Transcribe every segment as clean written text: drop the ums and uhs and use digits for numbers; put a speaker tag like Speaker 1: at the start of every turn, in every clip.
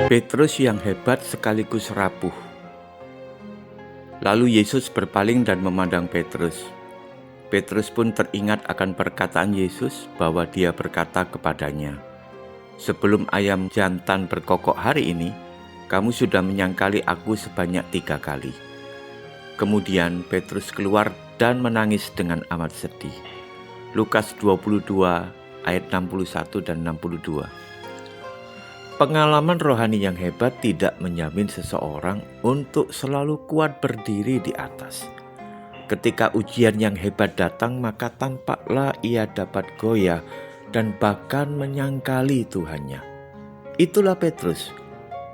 Speaker 1: Petrus yang hebat sekaligus rapuh. Lalu Yesus berpaling dan memandang Petrus. Petrus pun teringat akan perkataan Yesus bahwa Dia berkata kepadanya, "Sebelum ayam jantan berkokok hari ini, kamu sudah menyangkali aku sebanyak 3 kali." Kemudian Petrus keluar dan menangis dengan amat sedih. Lukas 22 ayat 61 dan 62. Pengalaman rohani yang hebat tidak menjamin seseorang untuk selalu kuat berdiri di atas. Ketika ujian yang hebat datang, maka tampaklah ia dapat goyah dan bahkan menyangkali Tuhannya. Itulah Petrus,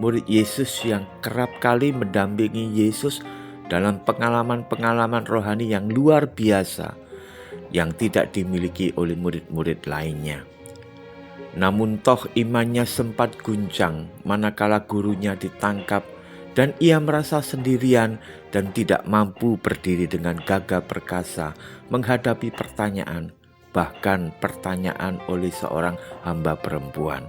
Speaker 1: murid Yesus yang kerap kali mendampingi Yesus dalam pengalaman-pengalaman rohani yang luar biasa yang tidak dimiliki oleh murid-murid lainnya. Namun toh imannya sempat guncang manakala gurunya ditangkap dan ia merasa sendirian dan tidak mampu berdiri dengan gagah perkasa menghadapi pertanyaan, bahkan pertanyaan oleh seorang hamba perempuan.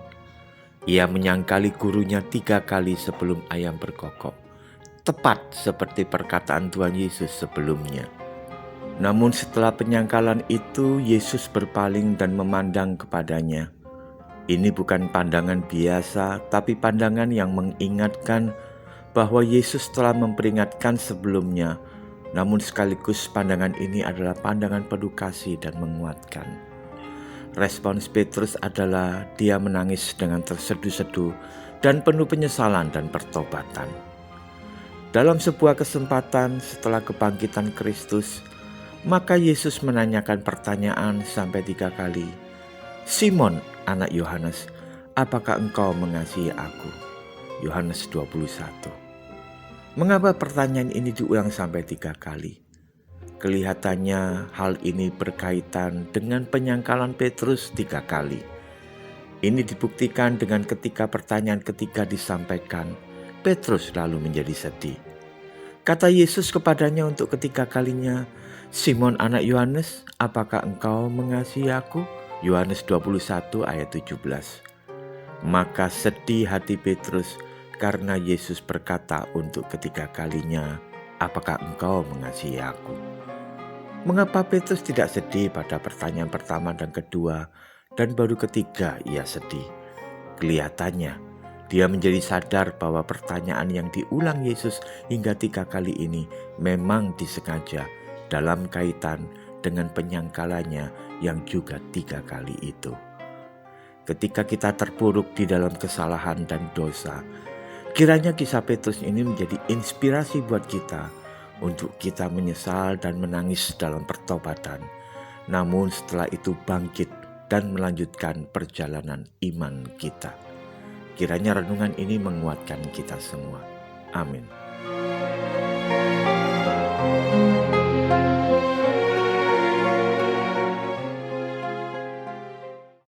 Speaker 1: Ia menyangkali gurunya 3 kali sebelum ayam berkokok, tepat seperti perkataan Tuhan Yesus sebelumnya. Namun setelah penyangkalan itu, Yesus berpaling dan memandang kepadanya. Ini bukan pandangan biasa, tapi pandangan yang mengingatkan bahwa Yesus telah memperingatkan sebelumnya. Namun sekaligus pandangan ini adalah pandangan penuh kasih dan menguatkan. Respons Petrus adalah dia menangis dengan terseduh-seduh dan penuh penyesalan dan pertobatan. Dalam sebuah kesempatan setelah kebangkitan Kristus, maka Yesus menanyakan pertanyaan sampai 3 kali. "Simon, anak Yohanes, apakah engkau mengasihi aku?" Yohanes 21. Mengapa pertanyaan ini diulang sampai 3 kali? Kelihatannya hal ini berkaitan dengan penyangkalan Petrus 3 kali. Ini dibuktikan dengan ketika pertanyaan ketiga disampaikan, Petrus lalu menjadi sedih. Kata Yesus kepadanya untuk ketiga kalinya, "Simon anak Yohanes, apakah engkau mengasihi aku?" Yohanes 21 ayat 17. Maka sedih hati Petrus karena Yesus berkata untuk ketiga kalinya, "Apakah engkau mengasihi aku?" Mengapa Petrus tidak sedih pada pertanyaan pertama dan kedua, dan baru ketiga ia sedih? Kelihatannya dia menjadi sadar bahwa pertanyaan yang diulang Yesus hingga 3 kali ini memang disengaja dalam kaitan dengan penyangkalannya yang juga 3 kali itu. Ketika kita terpuruk di dalam kesalahan dan dosa, kiranya kisah Petrus ini menjadi inspirasi buat kita untuk kita menyesal dan menangis dalam pertobatan, namun setelah itu bangkit dan melanjutkan perjalanan iman kita. Kiranya renungan ini menguatkan kita semua. Amin.